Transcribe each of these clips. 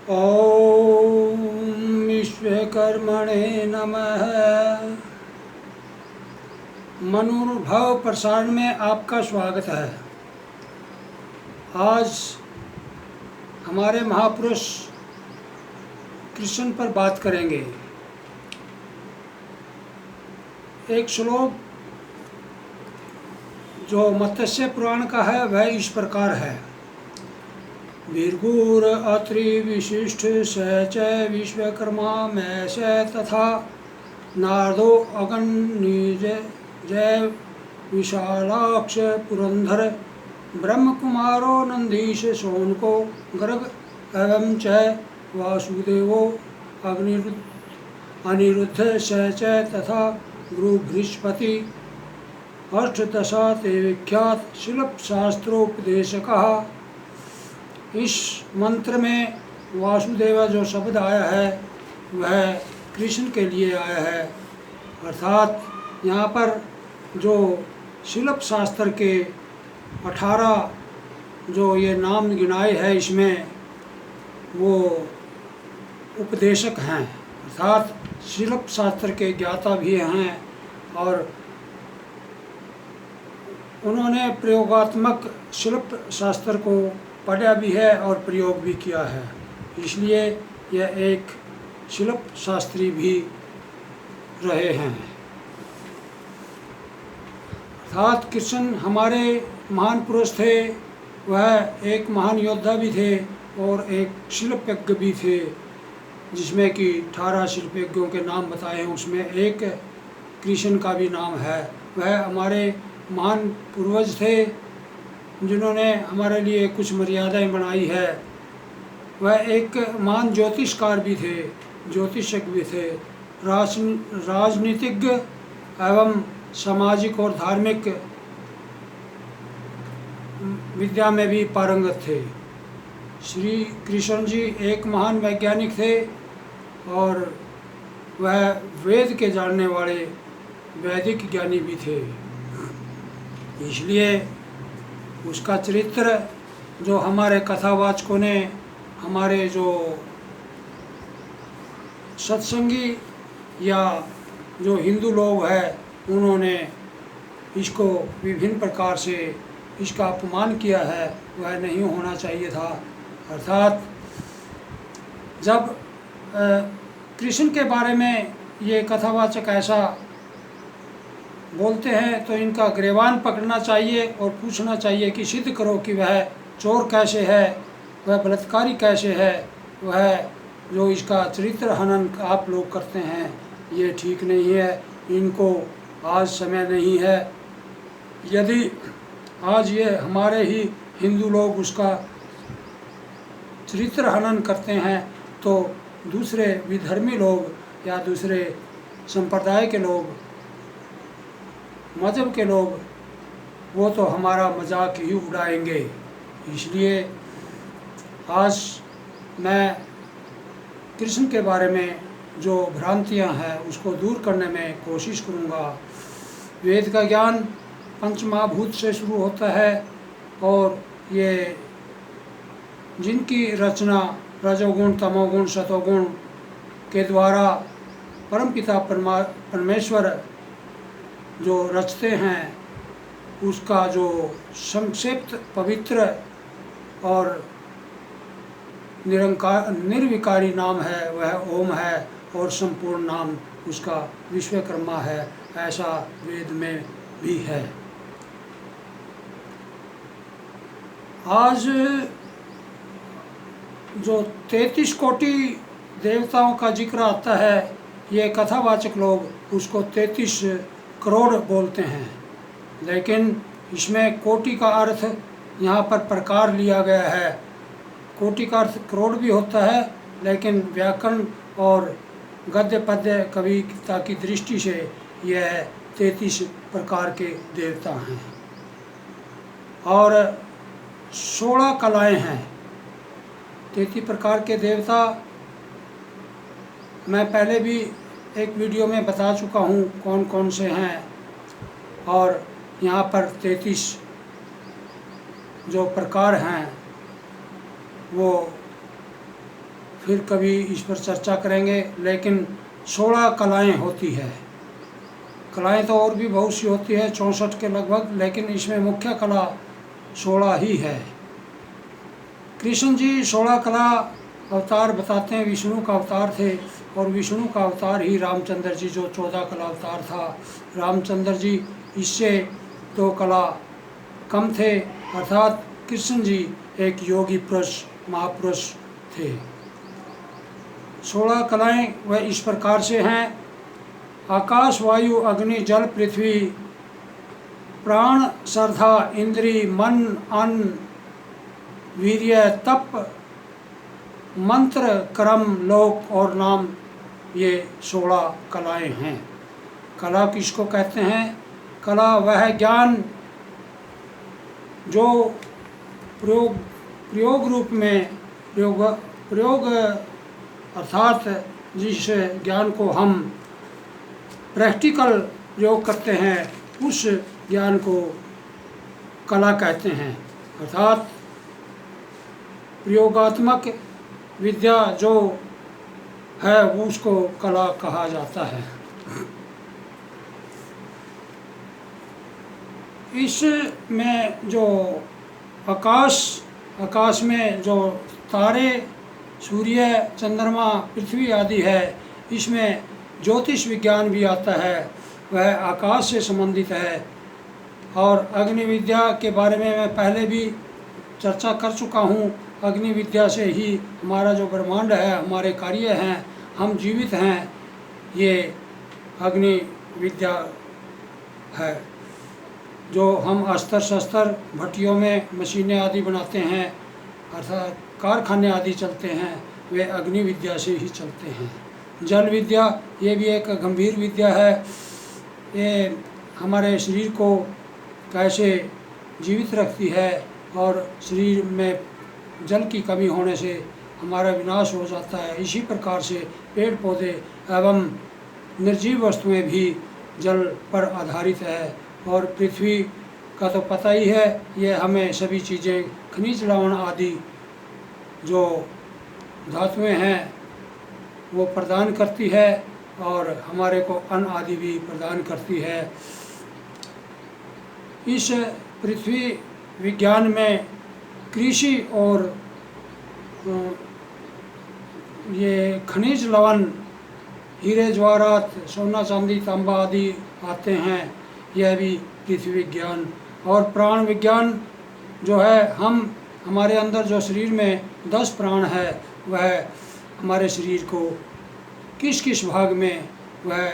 ओम विश्वकर्मणे नमः। मनुभव प्रसारण में आपका स्वागत है। आज हमारे महापुरुष कृष्ण पर बात करेंगे। एक श्लोक जो मत्स्य पुराण का है वह इस प्रकार है। वीरगुर अत्रि विशिष्ट स च विश्वकर्मा में स तथा नारदो अगणिज जय विशालाक्ष पुरंधर ब्रह्म कुमारो नंदीश शौनको गर्ग एवं च वासुदेवो अनिरुद्ध स च तथा गुरु बृहस्पति अष्टदशा ते विख्यात शिल्प शास्त्रोपदेशकः। इस मंत्र में वासुदेव जो शब्द आया है वह कृष्ण के लिए आया है, अर्थात यहाँ पर जो शिल्प शास्त्र के 18 जो ये नाम गिनाए हैं इसमें वो उपदेशक हैं, अर्थात शिल्प शास्त्र के ज्ञाता भी हैं और उन्होंने प्रयोगात्मक शिल्प शास्त्र को पढ़ा भी है और प्रयोग भी किया है, इसलिए यह एक शिल्प शास्त्री भी रहे हैं। अर्थात कृष्ण हमारे महान पुरुष थे, वह एक महान योद्धा भी थे और एक शिल्पज्ञ भी थे, जिसमें कि 18 शिल्पज्ञों के नाम बताए हैं, उसमें एक कृष्ण का भी नाम है। वह हमारे महान पूर्वज थे जिन्होंने हमारे लिए कुछ मर्यादाएं बनाई है। वह एक महान ज्योतिषकार भी थे, ज्योतिषज्ञ भी थे, राजनीतिज्ञ एवं सामाजिक और धार्मिक विद्या में भी पारंगत थे। श्री कृष्ण जी एक महान वैज्ञानिक थे और वह वेद के जानने वाले वैदिक ज्ञानी भी थे, इसलिए उसका चरित्र जो हमारे कथावाचकों ने, हमारे जो सत्संगी या जो हिंदू लोग हैं उन्होंने इसको विभिन्न प्रकार से इसका अपमान किया है, वह नहीं होना चाहिए था। अर्थात जब कृष्ण के बारे में ये कथावाचक ऐसा बोलते हैं तो इनका गिरबान पकड़ना चाहिए और पूछना चाहिए कि सिद्ध करो कि वह चोर कैसे है, वह बलात्कारी कैसे है, वह जो इसका चरित्र हनन आप लोग करते हैं ये ठीक नहीं है, इनको आज समय नहीं है। यदि आज ये हमारे ही हिंदू लोग उसका चरित्र हनन करते हैं तो दूसरे विधर्मी लोग या दूसरे संप्रदाय के लोग, मजहब के लोग, वो तो हमारा मजाक ही उड़ाएंगे। इसलिए आज मैं कृष्ण के बारे में जो भ्रांतियां हैं उसको दूर करने में कोशिश करूंगा। वेद का ज्ञान पंचमहाभूत से शुरू होता है और ये जिनकी रचना रजोगुण तमोगुण सतोगुण के द्वारा परमपिता परमेश्वर जो रचते हैं उसका जो संक्षिप्त पवित्र और निर्विकारी नाम है वह ओम है और संपूर्ण नाम उसका विश्वकर्मा है, ऐसा वेद में भी है। आज जो 33 कोटि देवताओं का जिक्र आता है, ये कथावाचक लोग उसको 33 करोड़ बोलते हैं, लेकिन इसमें कोटि का अर्थ यहाँ पर प्रकार लिया गया है। कोटि का अर्थ करोड़ भी होता है, लेकिन व्याकरण और गद्य पद्य कविता की दृष्टि से यह 33 प्रकार के देवता हैं और 16 कलाएं हैं। 33 प्रकार के देवता मैं पहले भी एक वीडियो में बता चुका हूँ कौन कौन से हैं, और यहाँ पर 33 जो प्रकार हैं वो फिर कभी इस पर चर्चा करेंगे। लेकिन 16 कलाएँ होती है। कलाएँ तो और भी बहुत सी होती है, 64 के लगभग, लेकिन इसमें मुख्य कला 16 ही है। कृष्ण जी 16 कला अवतार बताते हैं, विष्णु का अवतार थे, और विष्णु का अवतार ही रामचंद्र जी जो 14 कला अवतार था। रामचंद्र जी इससे 2 कला कम थे, अर्थात कृष्ण जी एक योगी पुरुष महापुरुष थे। 16 कलाएँ वह इस प्रकार से हैं: आकाश, वायु, अग्नि, जल, पृथ्वी, प्राण, श्रद्धा, इंद्री, मन, अन्न, वीर्य, तप, मंत्र, कर्म, लोक और नाम, ये 16 कलाएँ हैं। कला किसको कहते हैं? कला वह ज्ञान जो प्रयोग रूप में प्रयोग अर्थात जिस ज्ञान को हम प्रैक्टिकल प्रयोग करते हैं, उस ज्ञान को कला कहते हैं। अर्थात प्रयोगात्मक विद्या जो है उसको कला कहा जाता है। इसमें जो आकाश में जो तारे, सूर्य, चंद्रमा, पृथ्वी आदि है, इसमें ज्योतिष विज्ञान भी आता है, वह आकाश से संबंधित है। और अग्नि विद्या के बारे में मैं पहले भी चर्चा कर चुका हूँ। अग्नि विद्या से ही हमारा जो ब्रह्मांड है, हमारे कार्य हैं, हम जीवित हैं, ये अग्नि विद्या है। जो हम अस्त्र शस्त्र भट्टियों में मशीनें आदि बनाते हैं, अर्थात कारखाने आदि चलते हैं, वे अग्नि विद्या से ही चलते हैं। जल विद्या ये भी एक गंभीर विद्या है। ये हमारे शरीर को कैसे जीवित रखती है, और शरीर में जल की कमी होने से हमारा विनाश हो जाता है। इसी प्रकार से पेड़ पौधे एवं निर्जीव वस्तुएं भी जल पर आधारित है। और पृथ्वी का तो पता ही है, ये हमें सभी चीज़ें, खनिज लवण आदि जो धातुएं हैं वो प्रदान करती है, और हमारे को अन्न आदि भी प्रदान करती है। इस पृथ्वी विज्ञान में कृषि और ये खनिज लवण, हीरे जवाहरात, सोना चांदी तांबा आदि आते हैं, यह भी पृथ्वी विज्ञान। और प्राण विज्ञान जो है, हमारे अंदर जो शरीर में 10 प्राण है, वह हमारे शरीर को किस किस भाग में वह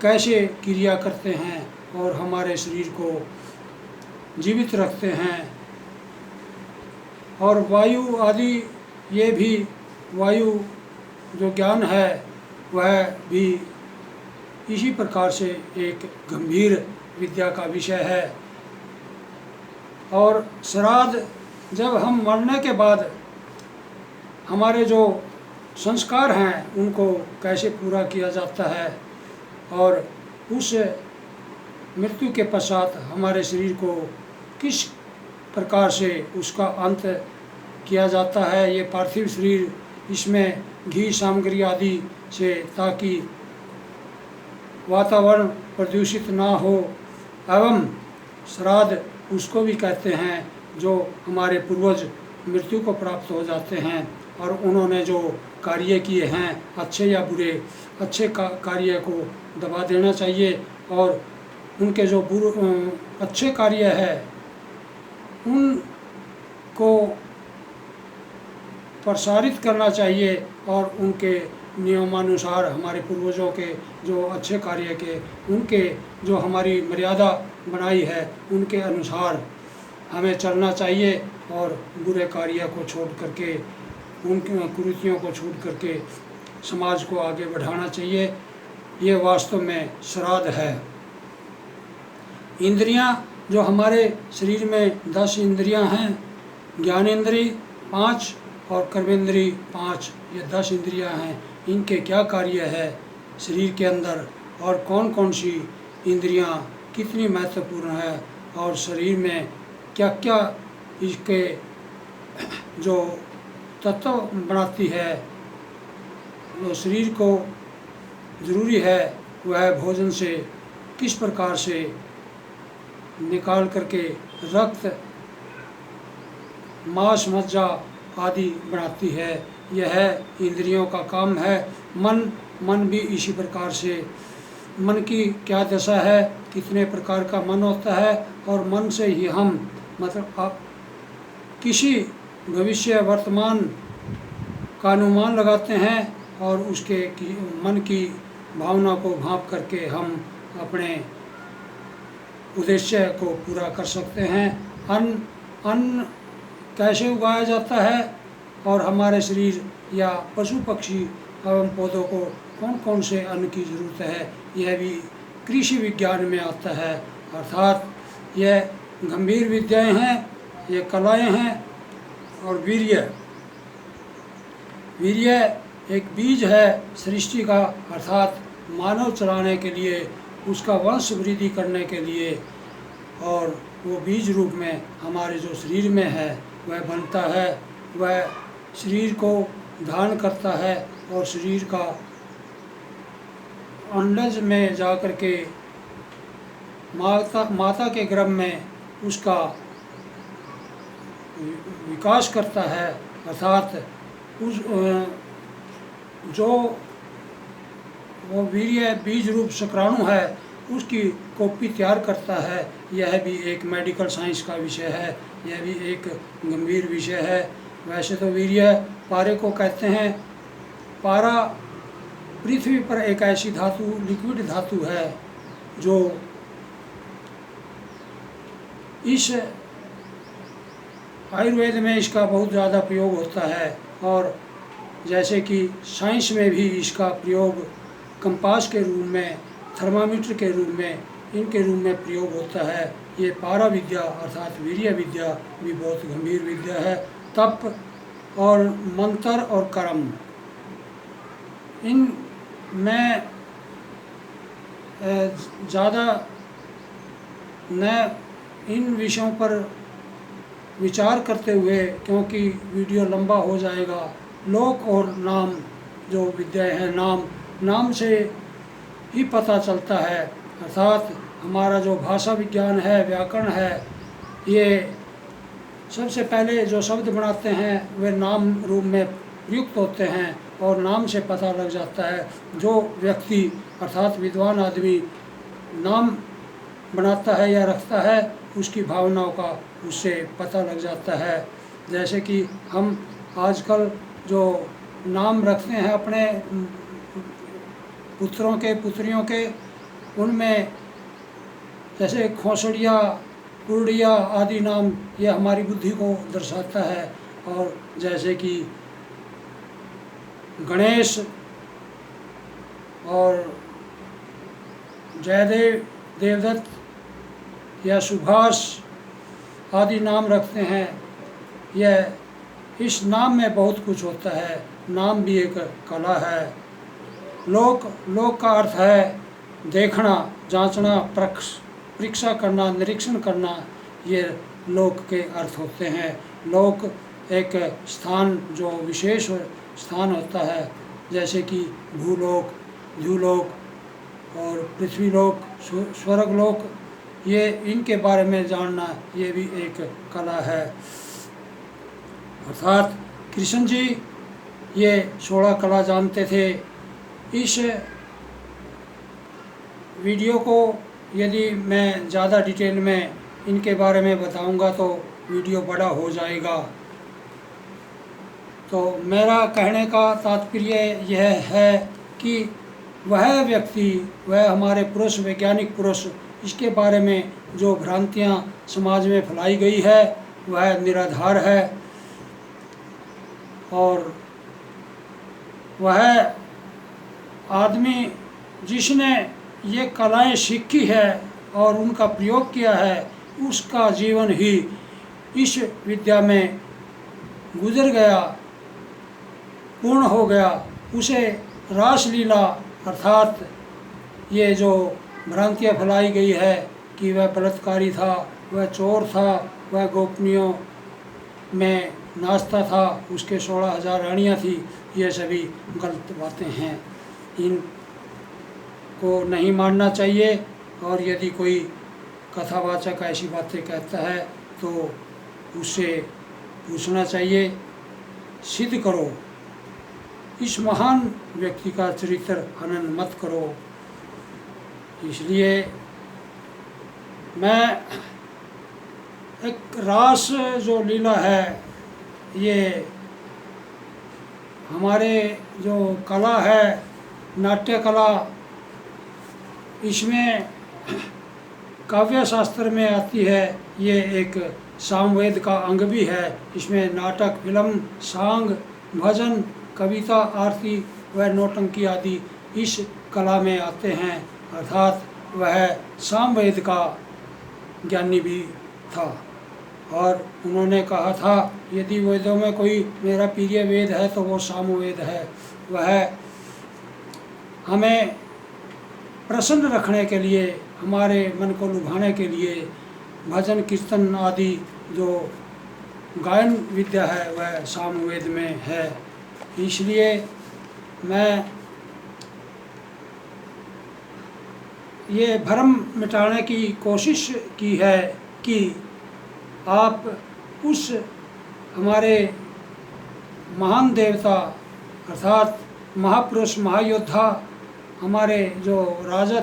कैसे क्रिया करते हैं और हमारे शरीर को जीवित रखते हैं। और वायु आदि, ये भी वायु जो ज्ञान है वह भी इसी प्रकार से एक गंभीर विद्या का विषय है। और श्राद्ध, जब हम मरने के बाद हमारे जो संस्कार हैं उनको कैसे पूरा किया जाता है, और उस मृत्यु के पश्चात हमारे शरीर को किस प्रकार से उसका अंत किया जाता है, ये पार्थिव शरीर, इसमें घी सामग्री आदि से, ताकि वातावरण प्रदूषित ना हो। एवं श्राद्ध उसको भी कहते हैं जो हमारे पूर्वज मृत्यु को प्राप्त हो जाते हैं, और उन्होंने जो कार्य किए हैं, अच्छे या बुरे, अच्छे कार्य को दबा देना चाहिए, और उनके जो अच्छे कार्य है उनको प्रसारित करना चाहिए, और उनके नियमानुसार हमारे पूर्वजों के जो अच्छे कार्य के, उनके जो हमारी मर्यादा बनाई है उनके अनुसार हमें चलना चाहिए, और बुरे कार्य को छोड़ करके, उनकी कुरीतियों को छोड़ करके समाज को आगे बढ़ाना चाहिए। ये वास्तव में श्राद्ध है। इंद्रियां, जो हमारे शरीर में 10 इंद्रियां हैं, ज्ञानेंद्री 5 और कर्मेंद्री 5, ये 10 इंद्रियां हैं। इनके क्या कार्य है शरीर के अंदर, और कौन कौन सी इंद्रियां कितनी महत्वपूर्ण है, और शरीर में क्या क्या इसके जो तत्व बनाती है, शरीर को ज़रूरी है वह भोजन से किस प्रकार से निकाल करके रक्त, मांस, मज्जा आदि बनाती है। यह इंद्रियों का काम है। मन भी इसी प्रकार से, मन की क्या दशा है, कितने प्रकार का मन होता है, और मन से ही हम मतलब किसी भविष्य वर्तमान का अनुमान लगाते हैं और उसके मन की भावना को भांप करके हम अपने उद्देश्य को पूरा कर सकते हैं। अन्न कैसे उगाया जाता है और हमारे शरीर या पशु पक्षी एवं पौधों को कौन कौन से अन्न की ज़रूरत है, यह भी कृषि विज्ञान में आता है। अर्थात यह गंभीर विद्याएं हैं, ये कलाएं हैं। और वीर्य एक बीज है सृष्टि का, अर्थात मानव चलाने के लिए, उसका वंश वृद्धि करने के लिए, और वो बीज रूप में हमारे जो शरीर में है वह बनता है, वह शरीर को धारण करता है और शरीर का अंडज में जा कर के माता के गर्भ में उसका विकास करता है। अर्थात उस जो वो वीर्य बीज रूप शुक्राणु है उसकी कॉपी तैयार करता है। यह भी एक मेडिकल साइंस का विषय है, यह भी एक गंभीर विषय है। वैसे तो वीर्य पारे को कहते हैं। पारा पृथ्वी पर एक ऐसी धातु, लिक्विड धातु है जो इस आयुर्वेद में इसका बहुत ज़्यादा प्रयोग होता है, और जैसे कि साइंस में भी इसका प्रयोग कंपास के रूप में, थर्मामीटर के रूप में, इनके रूप में प्रयोग होता है। ये पारा विद्या अर्थात वीर्य विद्या भी बहुत गंभीर विद्या है। तप और मंत्र और कर्म, इन में ज़्यादा न इन विषयों पर विचार करते हुए, क्योंकि वीडियो लंबा हो जाएगा। लोक और नाम जो विद्याएं हैं, नाम से ही पता चलता है। अर्थात हमारा जो भाषा विज्ञान है, व्याकरण है, ये सबसे पहले जो शब्द बनाते हैं वे नाम रूप में प्रयुक्त होते हैं, और नाम से पता लग जाता है। जो व्यक्ति अर्थात विद्वान आदमी नाम बनाता है या रखता है, उसकी भावनाओं का उससे पता लग जाता है। जैसे कि हम आजकल जो नाम रखते हैं अपने पुत्रों के, पुत्रियों के, उनमें जैसे खोसड़िया, कुर्डिया आदि नाम, ये हमारी बुद्धि को दर्शाता है। और जैसे कि गणेश और जयदेव, देवदत्त या सुभाष आदि नाम रखते हैं। यह इस नाम में बहुत कुछ होता है। नाम भी एक कला है। लोक का अर्थ है देखना, जांचना, परीक्षा करना, निरीक्षण करना, ये लोक के अर्थ होते हैं। लोक एक स्थान, जो विशेष स्थान होता है, जैसे कि भूलोक, द्युलोक और पृथ्वीलोक, स्वर्गलोक, ये इनके बारे में जानना ये भी एक कला है। अर्थात कृष्ण जी ये 16 कला जानते थे। इस वीडियो को यदि मैं ज़्यादा डिटेल में इनके बारे में बताऊंगा तो वीडियो बड़ा हो जाएगा। तो मेरा कहने का तात्पर्य यह है कि वह व्यक्ति, वह हमारे पुरुष, वैज्ञानिक पुरुष, इसके बारे में जो भ्रांतियाँ समाज में फैलाई गई है वह निराधार है। और वह आदमी जिसने ये कलाएं सीखी है और उनका प्रयोग किया है, उसका जीवन ही इस विद्या में गुजर गया, पूर्ण हो गया। उसे रासलीला अर्थात ये जो भ्रांतियाँ फैलाई गई है कि वह बलात्कारी था, वह चोर था, वह गोपनीयों में नाचता था, उसके 16,000 रानियाँ थी, ये सभी गलत बातें हैं। इनको नहीं मानना चाहिए। और यदि कोई कथावाचक ऐसी बातें कहता है तो उससे पूछना चाहिए, सिद्ध करो, इस महान व्यक्ति का चरित्र हनन मत करो। इसलिए मैं एक रास जो लीला है, ये हमारे जो कला है, नाट्य कला, इसमें काव्य शास्त्र में आती है। ये एक सामवेद का अंग भी है। इसमें नाटक, फिल्म, सांग, भजन, कविता, आरती व नौटंकी आदि इस कला में आते हैं। अर्थात वह सामवेद का ज्ञानी भी था। और उन्होंने कहा था, यदि वेदों में कोई मेरा प्रिय वेद है तो वो सामवेद है। वह हमें प्रसन्न रखने के लिए, हमारे मन को लुभाने के लिए भजन कीर्तन आदि जो गायन विद्या है वह सामवेद में है। इसलिए मैं ये भ्रम मिटाने की कोशिश की है कि आप उस हमारे महान देवता अर्थात महापुरुष, महायोद्धा, हमारे जो राजा